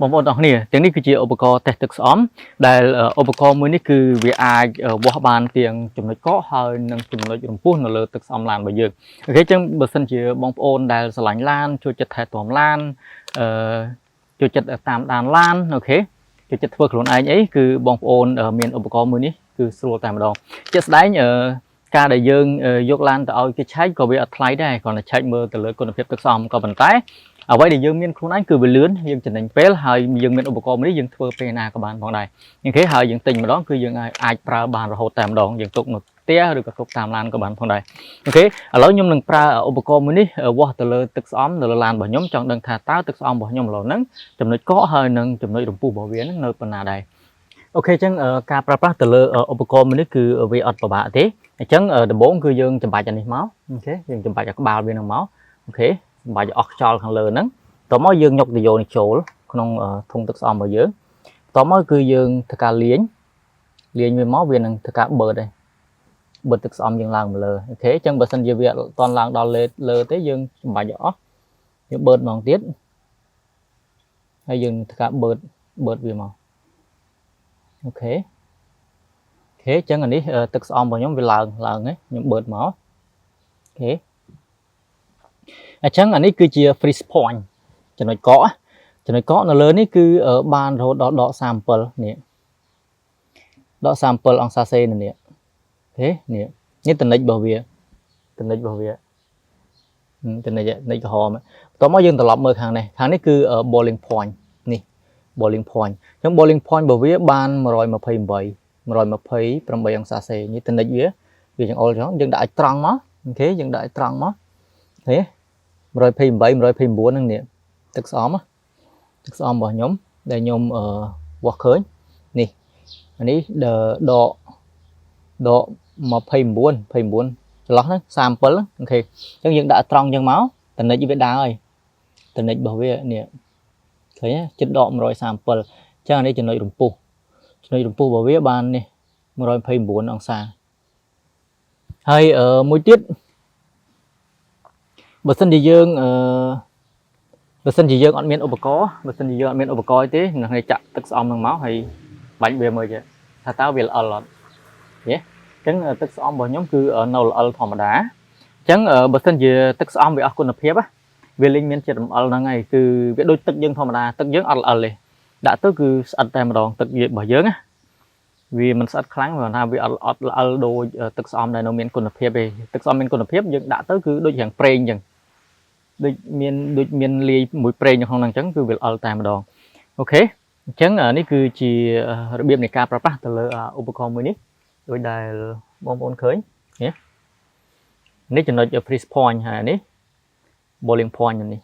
បងប្អូនទាំងគ្នាទាំងនេះគឺជាឧបករណ៍តេស្តទឹកស្អំដែលឧបករណ៍មួយនេះគឺវាអាចវាស់បានទាំងចំណុចកកហើយនិងចំណុចរំពុះនៅលើទឹកស្អំឡានរបស់យើងអូខេចឹងបើសិនជាបងប្អូនដែលស្រឡាញ់ឡានចូលចិត្តថែទាំឡានចូលចិត្តតាមដានឡានអូខេចូលចិត្តធ្វើខ្លួនឯងអីគឺបងប្អូនមានឧបករណ៍មួយនេះគឺស្រួលតែម្ដងជាក់ស្ដែងការដែលយើងយកឡានទៅឲ្យគេឆែកក៏វាអត់ថ្លៃដែរគ្រាន់តែឆែកមើលទៅលើគុណភាពទឹកស្អំក៏ប៉ុន្តែអ្វីដែលយើងមានខ្លួនឯងគឺវាលឿនយើងចំណេញពេលហើយយើងមានឧបករណ៍មួយនេះយើងធ្វើពេលណាក៏បានផងដែរអូខេហើយយើងទិញម្ដងគឺយើងអាចប្រើបានរហូតតែម្ដងយើងទុកនៅផ្ទះឬក៏ទុកតាមឡានក៏បានផងដែរអូខេឥឡូវខ្ញុំនឹងប្រើឧបករណ៍មួយនេះវាស់ទៅលើទឹកស្អំនៅលើឡានរបស់ខ្ញុំចង់ដឹងថាតើទឹកស្អំរបស់ខ្ញុំឥឡូវហ្នឹងចំណុចកកហើយនិងចំណុចរំពុះរបស់វាហ្នឹងនៅប៉ុណ្ណាដែរអូខេអញ្ចឹងការប្រើប្រាស់ទៅលើឧបករណ៍មួយនេះគឺវាអត់ពិបាកទេអញ្ចឹងដំបូងគឺយើងចម្បាច់អានេះមកអូខេយើងចម្បាច់ក្បាលវានឹងមកអូខេចម្បាច់អស់ខ្យល់ខាងលើហ្នឹងតមកយើងយកទៅយកនេះចូលក្នុងធុងទឹកស្អំរបស់យើងតមកគឺយើងធ្វើការលាងវាមកវានឹងធ្វើការបឺតទឹកស្អំយើងឡើងមកលើអូខេអញ្ចឹងបើសិនជាវាអត់តន់ឡើងដល់លើទេយើងចម្បាច់អស់យើងបឺតម្ដងទៀតហើយយើងធ្វើការបឺតវាមកអូខេអញ្ចឹងអានេះទឹកស្អំរបស់ខ្ញុំវាឡើងខ្ញុំបឺតមកអូខេអញ្ចឹងអានេះគឺជា freeze point ចំណុចកកនៅលើនេះគឺបានរហូតដល់ដក37នេះដក37អង្សាសេនេះអូខេនេះតនិចរបស់វាតនិចក្រហមបន្ទាប់មកយើងត្រឡប់មើលខាងនេះគឺ boiling point នេះ boiling point អញ្ចឹង boiling point របស់វាបាន128អង្សាសេនេះតនិចវាចង្អុលចឹងយើងដាក់ឲ្យត្រង់មកអូខេយើងដាក់ឲ្យត្រង់មកអូខេ128 129ហ្នឹងនេះទឹកស្អំរបស់ខ្ញុំដែលខ្ញុំវាស់ឃើញនេះអានេះដក29ចន្លោះហ្នឹង37អូខេអញ្ចឹងយើងដាក់ត្រង់ចឹងមកតនិចវាដើរហើយតនិចរបស់វានេះឃើញចិត្តដក137អញ្ចឹងអានេះចំណុចរំពុះរបស់វាបាននេះ129អង្សាហើយមួយទៀតបើសិនជាយើងអត់មានឧបករណ៍ទេនឹងឲ្យចាក់ទឹកស្អំនឹងមកហើយបាញ់វាមើលចេះថាតើវាល្អិលអត់យេអញ្ចឹងទឹកស្អំរបស់ខ្ញុំគឺនៅល្អិលធម្មតាអញ្ចឹងបើសិនជាទឹកស្អំវាអស់គុណភាពវាលេងមានជាតិរំអិលហ្នឹងហើយគឺវាដូចទឹកយើងធម្មតាទឹកយើងអត់ល្អិលទេដាក់ទៅគឺស្អិតតែម្ដងទឹករបស់យើងណាវាមិនស្អិតខ្លាំងព្រោះថាវាអត់ល្អិលដូចទឹកស្អំដែលនៅមានគុណភាពទេទឹកស្អំមានគុណភាពយើងដាក់ទៅគឺដូចរាងប្រេងអញ្ចឹងដូចមានលាយមួយប្រេងនៅក្នុងហ្នឹងអញ្ចឹងគឺវាល្អិលតែម្ដងអូខេអញ្ចឹងនេះគឺជារបៀបនៃការប្រើប្រាស់ទៅលើឧបករណ៍មួយនេះដូចដែលបងប្អូនឃើញនេះចំណុច freeze point ហើយនេះ boiling point នេះ